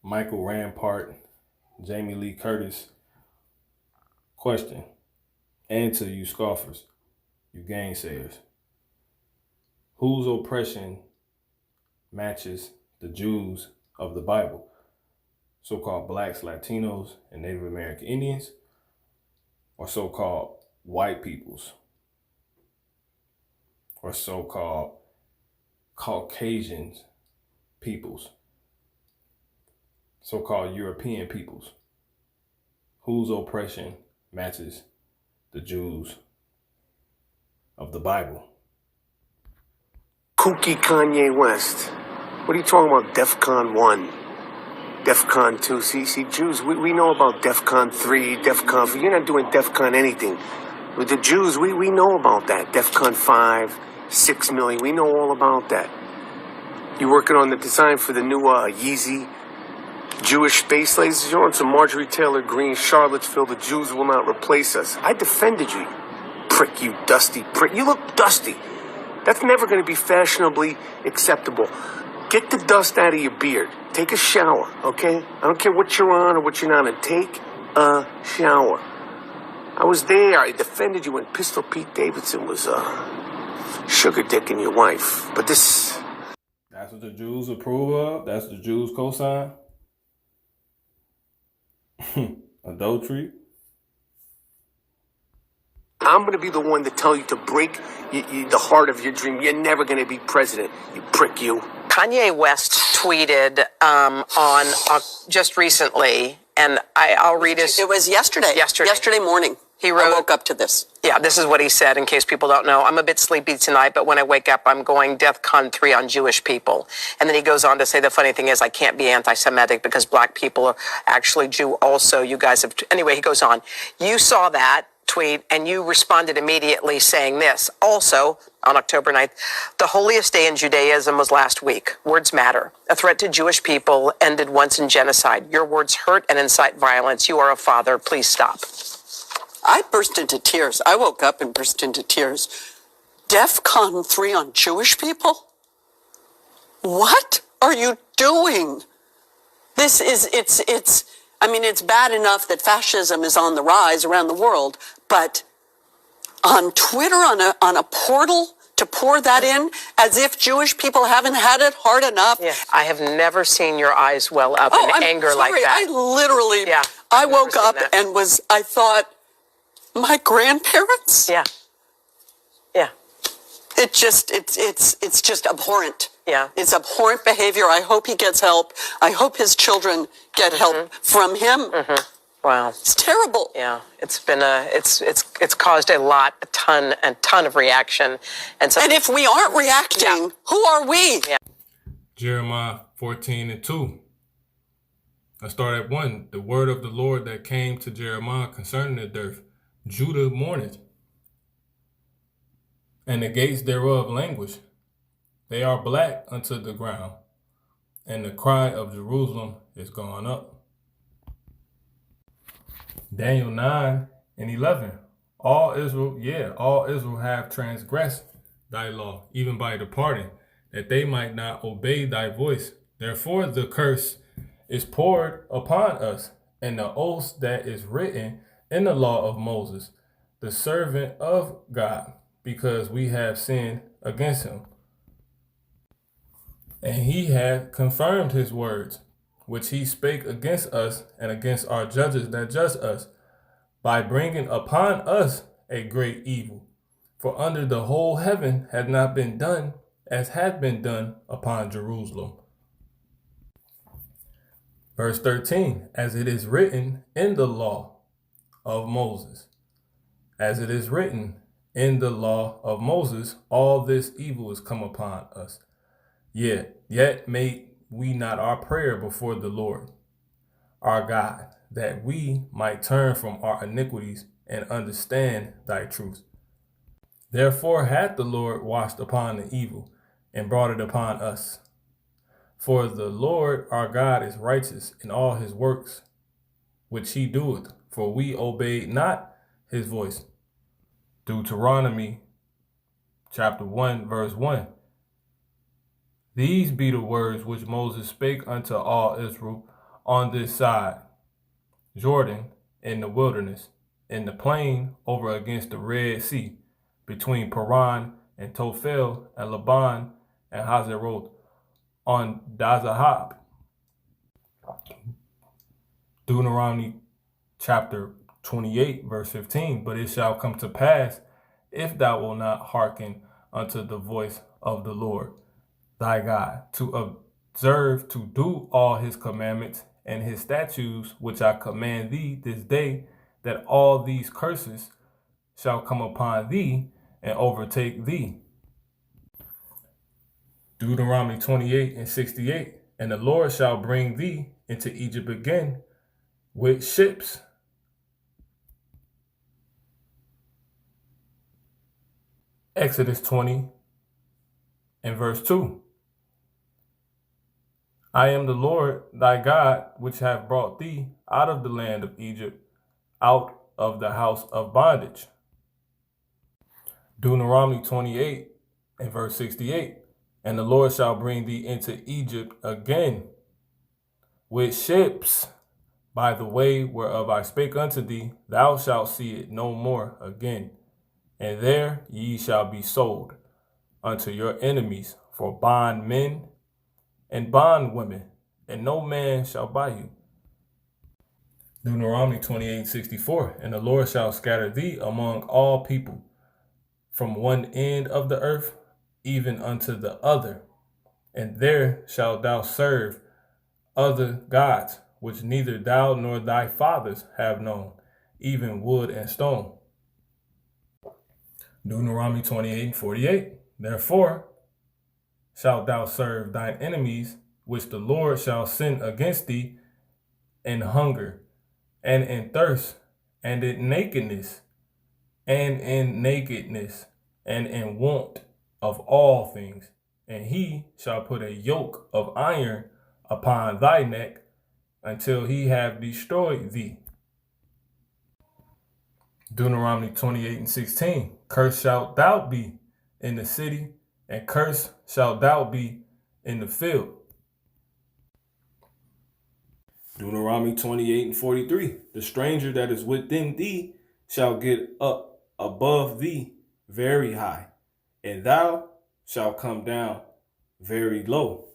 Rapaport Jamie Lee Curtis. Question. And to you scoffers, you gainsayers, whose oppression matches the Jews of the Bible? So-called blacks, Latinos, and Native American Indians, or so-called white peoples, or so-called Caucasian peoples, so-called European peoples, whose oppression matches the Jews of the Bible? Kooky Kanye West. What are you talking about? DEFCON 1, DEFCON 2. See, Jews, we know about DEFCON 3, DEFCON 4. You're not doing DEFCON anything. With the Jews, we know about that. DEFCON 5, 6 million. We know all about that. You working on the design for the new Yeezy Jewish space lasers? You're on some Marjorie Taylor Greene, Charlottesville. The Jews will not replace us. I defended you. Prick, you dusty prick. You look dusty. That's never going to be fashionably acceptable. Get the dust out of your beard. Take a shower, okay? I don't care what you're on or what you're not on. Take a shower. I was there. I defended you when Pistol Pete Davidson was sugar dicking your wife. But this... That's what the Jews approve of? That's the Jews cosign? Adultery? I'm going to be the one to tell you to break the heart of your dream. You're never going to be president, you prick, you. Kanye West tweeted on just recently, and I'll read his... It was yesterday. Yesterday morning. He wrote, I woke up to this. Yeah, this is what he said, in case people don't know. I'm a bit sleepy tonight, but when I wake up, I'm going DEFCON 3 on Jewish people. And then he goes on to say, the funny thing is, I can't be anti-Semitic because black people are actually Jew also. You guys have... Anyway, he goes on. You saw that tweet, and you responded immediately saying this. Also, on October 9th, the holiest day in Judaism was last week. Words matter. A threat to Jewish people ended once in genocide. Your words hurt and incite violence. You are a father. Please stop. I burst into tears. I woke up and burst into tears. DEFCON 3 on Jewish people? What are you doing? This is, it's bad enough that fascism is on the rise around the world, but on Twitter, on a portal, to pour that in as if Jewish people haven't had it hard enough. Yeah. I have never seen your eyes well up in anger like that. I literally, I woke up and I thought, my grandparents? Yeah. It's just abhorrent. Yeah. It's abhorrent behavior. I hope he gets help. I hope his children get help from him. Wow. It's terrible. Yeah. It's been it's caused a ton of reaction. And if we aren't reacting, who are we? Yeah. Jeremiah 14:2. Let's start at 1. The word of the Lord that came to Jeremiah concerning the dearth. Judah mourneth, and the gates thereof languish. They are black unto the ground, and the cry of Jerusalem is gone up. Daniel 9:11. All Israel have transgressed thy law, even by departing, that they might not obey thy voice. Therefore the curse is poured upon us, and the oath that is written in the law of Moses, the servant of God, because we have sinned against him. And he hath confirmed his words, which he spake against us and against our judges that judge us, by bringing upon us a great evil. For under the whole heaven had not been done as had been done upon Jerusalem. Verse 13, as it is written in the law of Moses. As it is written in the law of Moses, all this evil is come upon us. Yet made we not our prayer before the Lord, our God, that we might turn from our iniquities and understand thy truth. Therefore hath the Lord watched upon the evil and brought it upon us. For the Lord our God is righteous in all his works, which he doeth, for we obeyed not his voice. Deuteronomy chapter 1, verse 1. These be the words which Moses spake unto all Israel on this side Jordan, in the wilderness, in the plain over against the Red Sea, between Paran and Tophel and Laban and Hazeroth, on Dazahab. Deuteronomy chapter 28, verse 15. But it shall come to pass, if thou wilt not hearken unto the voice of the Lord thy God, to observe to do all his commandments and his statutes, which I command thee this day, that all these curses shall come upon thee and overtake thee. Deuteronomy 28 and 68. And the Lord shall bring thee into Egypt again with ships. Exodus 20 and verse 2. I am the Lord thy God, which have brought thee out of the land of Egypt, out of the house of bondage. Deuteronomy 28 and verse 68. And the Lord shall bring thee into Egypt again with ships, by the way whereof I spake unto thee, thou shalt see it no more again. And there ye shall be sold unto your enemies for bondmen and bondwomen, and no man shall buy you. Deuteronomy 28:64. And the Lord shall scatter thee among all people, from one end of the earth even unto the other, and there shalt thou serve other gods, which neither thou nor thy fathers have known, even wood and stone. Deuteronomy 28:48. Therefore shalt thou serve thine enemies, which the Lord shall send against thee, in hunger, and in thirst, and in nakedness, and in want of all things. And he shall put a yoke of iron upon thy neck until he have destroyed thee. Deuteronomy 28:16. Cursed shalt thou be in the city, and cursed shalt thou be in the field. Deuteronomy 28:43. The stranger that is within thee shall get up above thee very high, and thou shalt come down very low.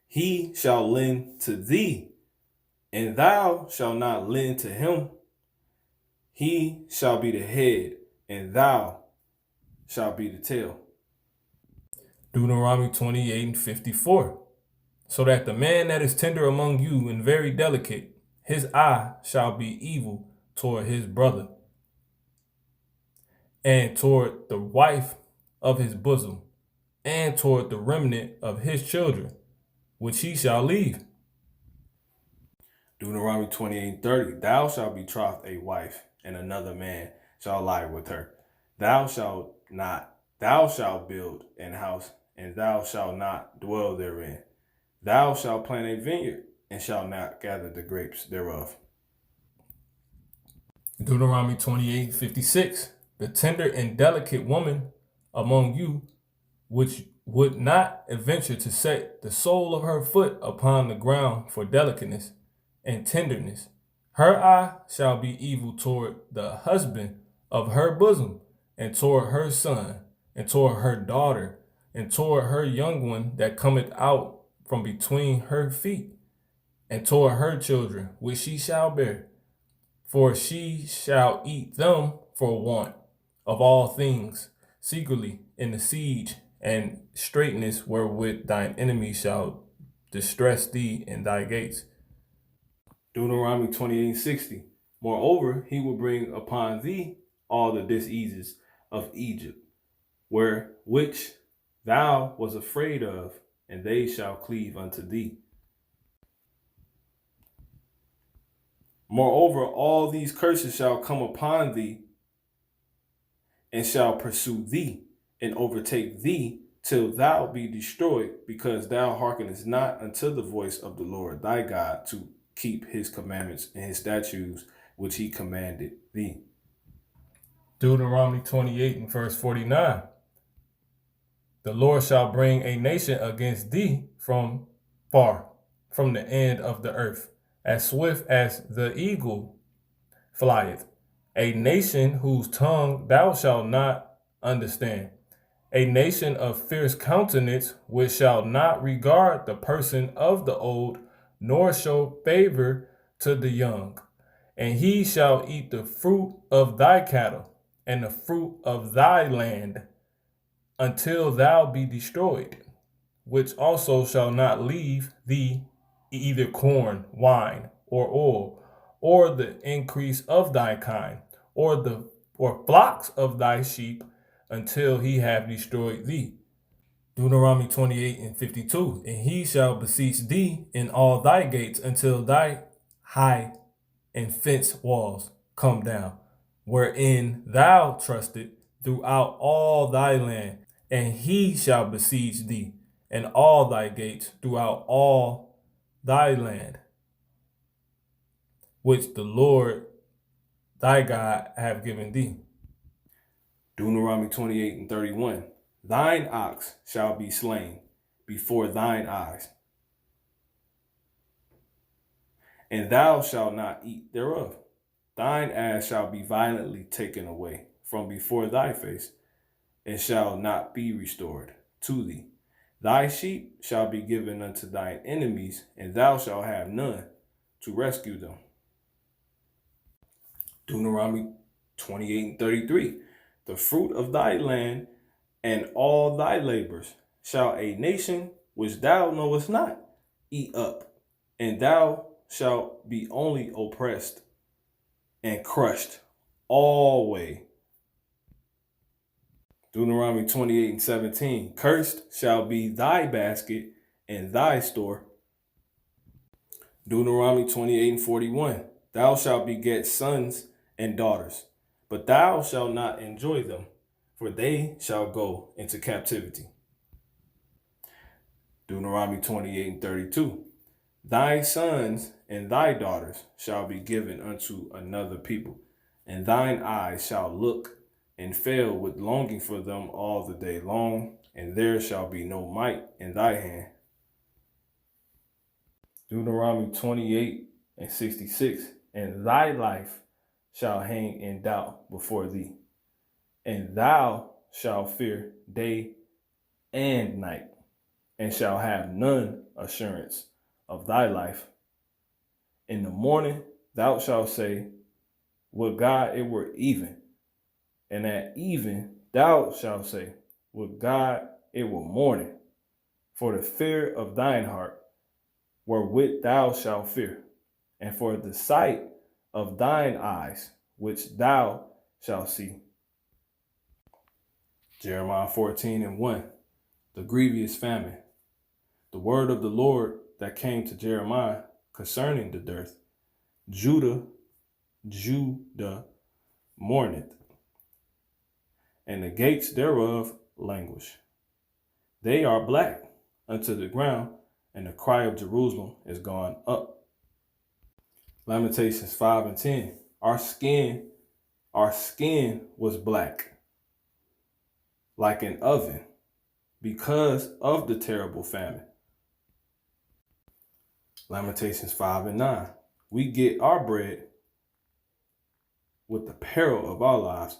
He shall lend to thee, and thou shalt not lend to him. He shall be the head, and thou shalt be the tail. Deuteronomy 28:54. So that the man that is tender among you and very delicate, his eye shall be evil toward his brother, and toward the wife of his bosom, and toward the remnant of his children, which he shall leave. Deuteronomy 28:30. Thou shalt betroth a wife, and another man shall lie with her. Thou shalt build an house, and thou shalt not dwell therein. Thou shalt plant a vineyard, and shalt not gather the grapes thereof. Deuteronomy 28:56. The tender and delicate woman among you, which would not adventure to set the sole of her foot upon the ground for delicateness and tenderness, her eye shall be evil toward the husband of her bosom, and toward her son, and toward her daughter, and toward her young one that cometh out from between her feet, and toward her children which she shall bear. For she shall eat them for want of all things secretly in the siege and straitness wherewith thine enemy shall distress thee in thy gates. Deuteronomy 28:60. Moreover, he will bring upon thee all the diseases of Egypt, which thou was afraid of, and they shall cleave unto thee. Moreover, all these curses shall come upon thee, and shall pursue thee, and overtake thee, till thou be destroyed, because thou hearkenest not unto the voice of the Lord thy God, to keep his commandments and his statutes, which he commanded thee. Deuteronomy 28 and verse 49. The Lord shall bring a nation against thee from far, from the end of the earth, as swift as the eagle flieth. A nation whose tongue thou shalt not understand. A nation of fierce countenance, which shall not regard the person of the old, nor show favor to the young. And he shall eat the fruit of thy cattle, and the fruit of thy land, until thou be destroyed, which also shall not leave thee either corn, wine, or oil, or the increase of thy kind, or flocks of thy sheep, until he have destroyed thee. Deuteronomy 28:52. And he shall beseech thee in all thy gates until thy high and fenced walls come down, wherein thou trusted throughout all thy land. And he shall besiege thee in all thy gates throughout all thy land, which the Lord thy God have given thee. Deuteronomy 28:31. Thine ox shall be slain before thine eyes, and thou shalt not eat thereof. Thine ass shall be violently taken away from before thy face, and shall not be restored to thee. Thy sheep shall be given unto thine enemies, and thou shalt have none to rescue them. Deuteronomy 28:33. The fruit of thy land and all thy labors shall a nation which thou knowest not eat up, and thou shalt be only oppressed and crushed alway. Deuteronomy 28:17. Cursed shall be thy basket and thy store. Deuteronomy 28:41. Thou shalt beget sons and daughters, but thou shalt not enjoy them, for they shall go into captivity. Deuteronomy 28:32. Thy sons and thy daughters shall be given unto another people, and thine eyes shall look and fail with longing for them all the day long, and there shall be no might in thy hand. Deuteronomy 28:66. And thy life shall hang in doubt before thee, and thou shalt fear day and night, and shall have none assurance of thy life. In the morning thou shalt say, would God it were even. And at even thou shalt say, would God it were morning. For the fear of thine heart, wherewith thou shalt fear, and for the sight of thine eyes, which thou shalt see. Jeremiah 14:1. The grievous famine. The word of the Lord that came to Jeremiah concerning the dearth. Judah mourneth, and the gates thereof languish. They are black unto the ground, and the cry of Jerusalem is gone up. Lamentations 5:10. Our skin was black, like an oven, because of the terrible famine. Lamentations 5:9. We get our bread with the peril of our lives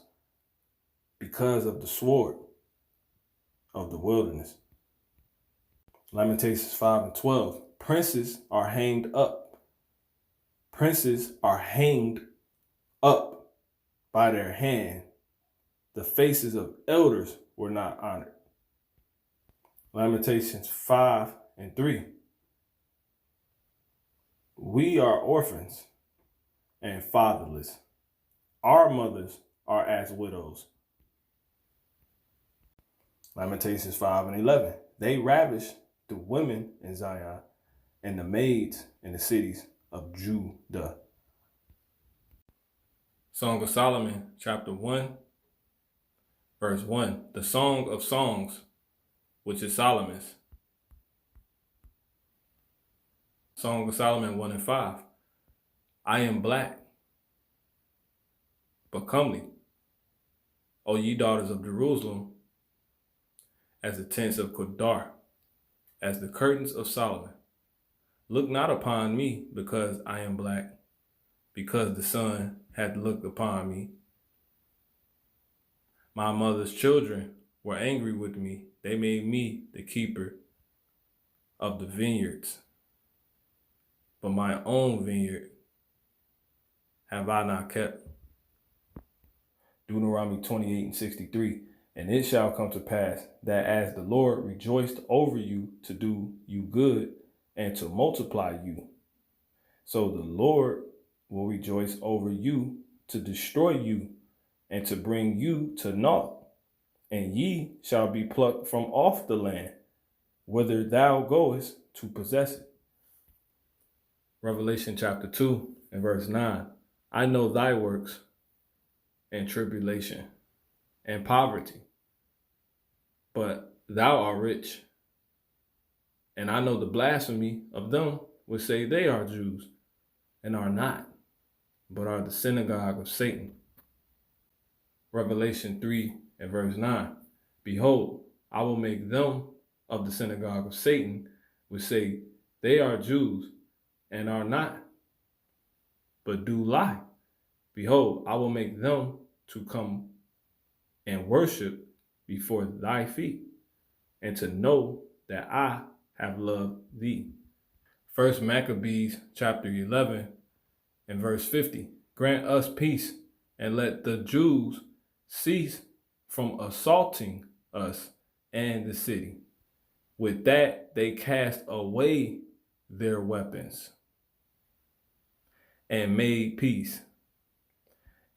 because of the sword of the wilderness. Lamentations 5:12. Princes are hanged up. Princes are hanged up by their hand. The faces of elders were not honored. Lamentations 5:3. We are orphans and fatherless. Our mothers are as widows. Lamentations 5:11. They ravish the women in Zion and the maids in the cities of Judah. Song of Solomon, chapter 1, verse 1. The Song of Songs, which is Solomon's. Song of Solomon 1:5. I am black, but comely, O ye daughters of Jerusalem, as the tents of Kedar, as the curtains of Solomon. Look not upon me because I am black, because the sun hath looked upon me. My mother's children were angry with me. They made me the keeper of the vineyards. But my own vineyard have I not kept. Deuteronomy 28:63. And it shall come to pass that as the Lord rejoiced over you to do you good and to multiply you, so the Lord will rejoice over you to destroy you and to bring you to naught. And ye shall be plucked from off the land, whither thou goest to possess it. Revelation chapter 2 and verse 9. I know thy works and tribulation and poverty, but thou art rich. And I know the blasphemy of them which say they are Jews and are not, but are the synagogue of Satan. Revelation 3 and verse 9. Behold, I will make them of the synagogue of Satan which say they are Jews and are not, but do lie. Behold, I will make them to come and worship before thy feet, and to know that I have loved thee. First Maccabees chapter 11 and verse 50. Grant us peace, and let the Jews cease from assaulting us and the city. With that they cast away their weapons and made peace.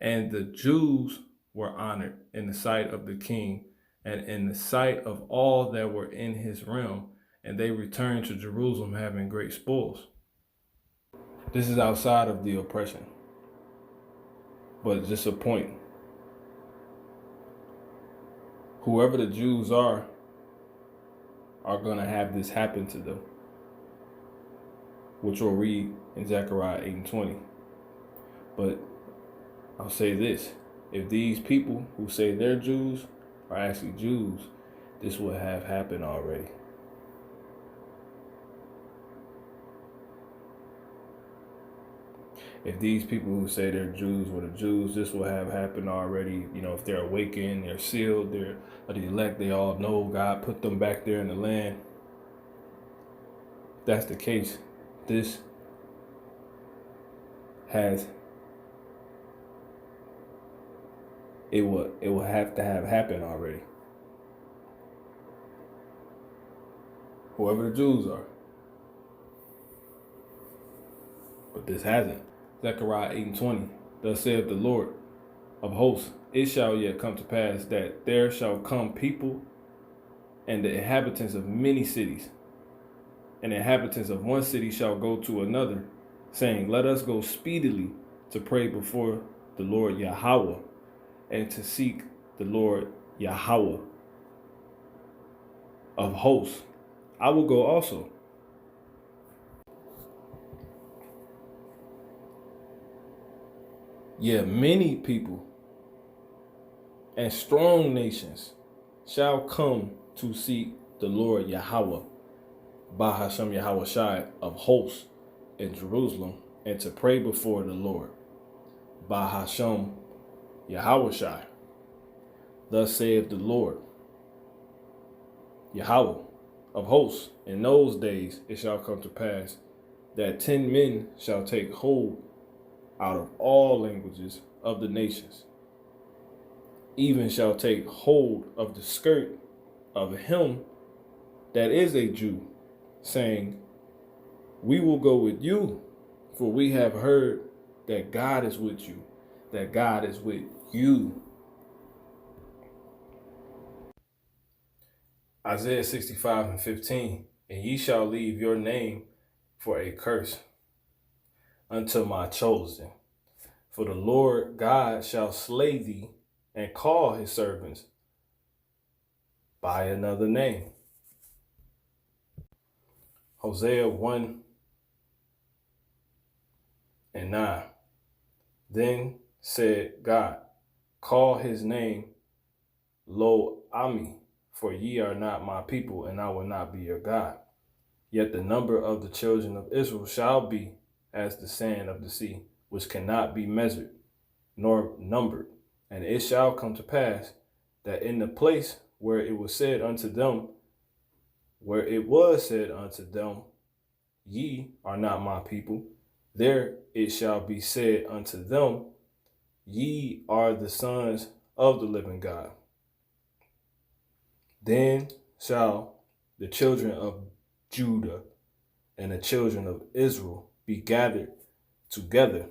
And the Jews were honored in the sight of the king and in the sight of all that were in his realm, and they returned to Jerusalem having great spoils. This is outside of the oppression, but just a point. Whoever the Jews are going to have this happen to them, which we'll read in Zechariah 8:20. But I'll say this, if these people who say they're Jews are actually Jews, this would have happened already. If these people who say they're Jews were the Jews, this will have happened already. You know, if they're awakened, they're sealed, they're the elect, they all know God put them back there in the land. If that's the case, this has, it will have to have happened already. Whoever the Jews are. But this hasn't. Zechariah 8:20. Thus saith the Lord of hosts, it shall yet come to pass that there shall come people and the inhabitants of many cities, and the inhabitants of one city shall go to another, saying, let us go speedily to pray before the Lord Yahweh, and to seek the Lord Yahweh of hosts. I will go also. Yeah, many people and strong nations shall come to seek the Lord Yahweh, Bahashem Yahweh Shai of hosts in Jerusalem, and to pray before the Lord, Bahashem Yahweh Shai. Thus saith the Lord Yahweh of hosts, in those days it shall come to pass that 10 men shall take hold out of all languages of the nations, even shall take hold of the skirt of him that is a Jew, saying, we will go with you, for we have heard that God is with you, that God is with you. Isaiah 65:15, and ye shall leave your name for a curse unto my chosen. For the Lord God shall slay thee and call his servants by another name. Hosea 1:9. Then said God, call his name Lo Ami, for ye are not my people, and I will not be your God. Yet the number of the children of Israel shall be as the sand of the sea, which cannot be measured nor numbered. And it shall come to pass that in the place where it was said unto them, ye are not my people, there it shall be said unto them, ye are the sons of the living God. Then shall the children of Judah and the children of Israel be gathered together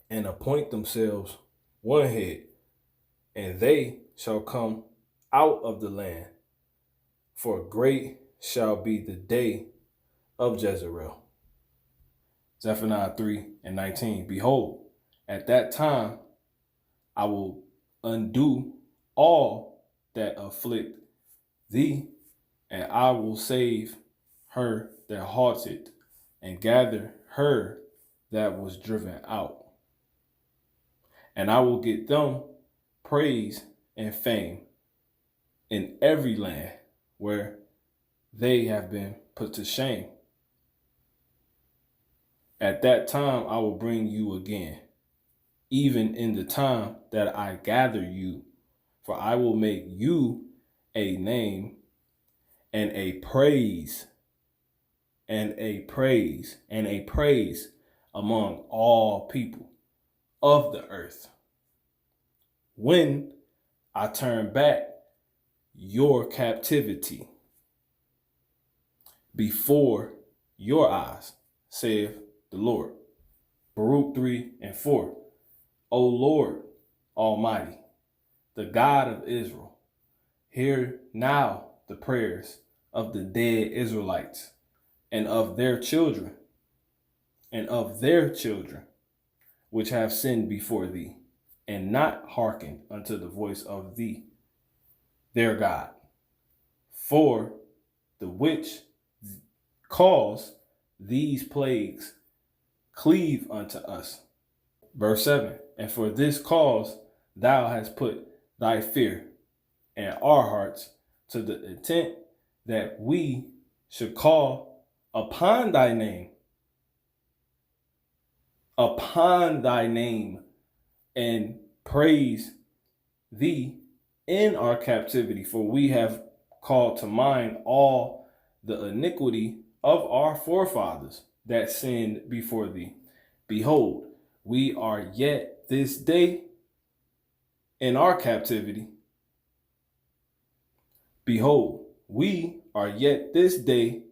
and appoint themselves one head, and they shall come out of the land. For great shall be the day of Jezreel. Zephaniah 3:19. Behold, at that time I will undo all that afflict thee, and I will save her that halted, and gather her that was driven out. And I will get them praise and fame in every land where they have been put to shame. At that time I will bring you again, even in the time that I gather you, for I will make you a name and a praise among all people of the earth. When I turn back your captivity before your eyes, saith the Lord. Baruch 3:4. O Lord Almighty, the God of Israel, hear now the prayers of the dead Israelites and of their children, which have sinned before thee, and not hearkened unto the voice of thee, their God, for the which cause these plagues cleave unto us. Verse 7, and for this cause thou hast put thy fear in our hearts, to the intent that we should call upon thy name, and praise thee in our captivity. For we have called to mind all the iniquity of our forefathers that sinned before thee. Behold, we are yet this day in our captivity. Behold, we are yet this day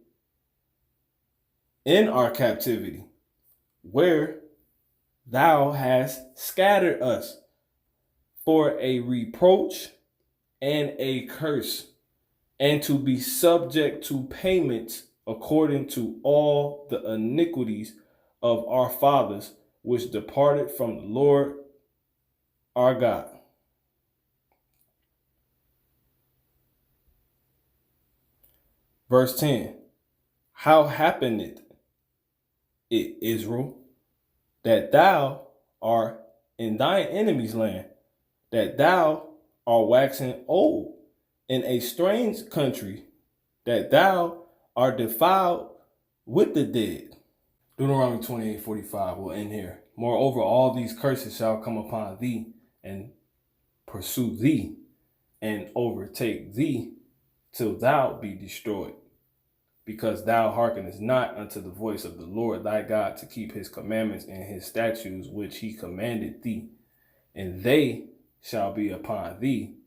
in our captivity, where thou hast scattered us for a reproach and a curse, and to be subject to payments according to all the iniquities of our fathers, which departed from the Lord our God. Verse 10, how happened it, Israel, that thou art in thine enemy's land, that thou art waxing old in a strange country, that thou art defiled with the dead? Deuteronomy 28:45 will end here. Moreover, all these curses shall come upon thee and pursue thee and overtake thee till thou be destroyed, because thou hearkenest not unto the voice of the Lord thy God, to keep his commandments and his statutes which he commanded thee. And they shall be upon thee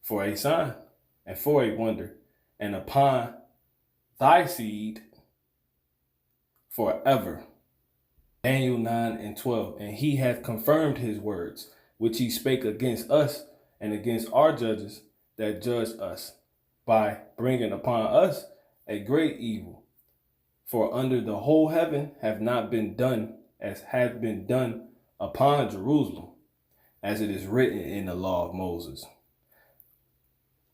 for a sign and for a wonder, and upon thy seed forever. Daniel 9:12. And he hath confirmed his words, which he spake against us and against our judges that judged us, by bringing upon us a great evil. For under the whole heaven have not been done as hath been done upon Jerusalem, as it is written in the law of Moses.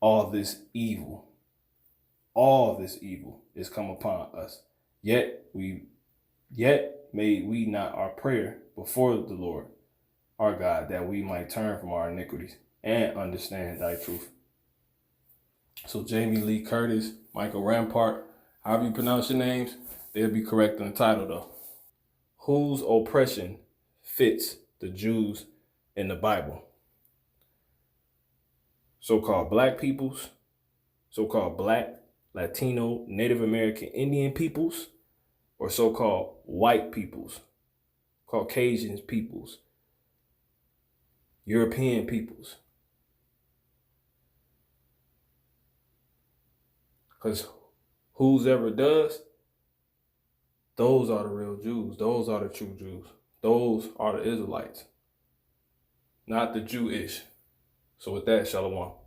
All this evil is come upon us. Yet made we not our prayer before the Lord our God, that we might turn from our iniquities and understand thy truth. So Jamie Lee Curtis, Michael Rampart, However you pronounce your names, they'll be correct in the title though. Whose oppression fits the Jews in the Bible? So-called black peoples, so-called black, Latino, Native American, Indian peoples, or so-called white peoples, Caucasian peoples, European peoples. Because whoever does, those are the real Jews. Those are the true Jews. Those are the Israelites, not the Jewish. So with that, Shalom.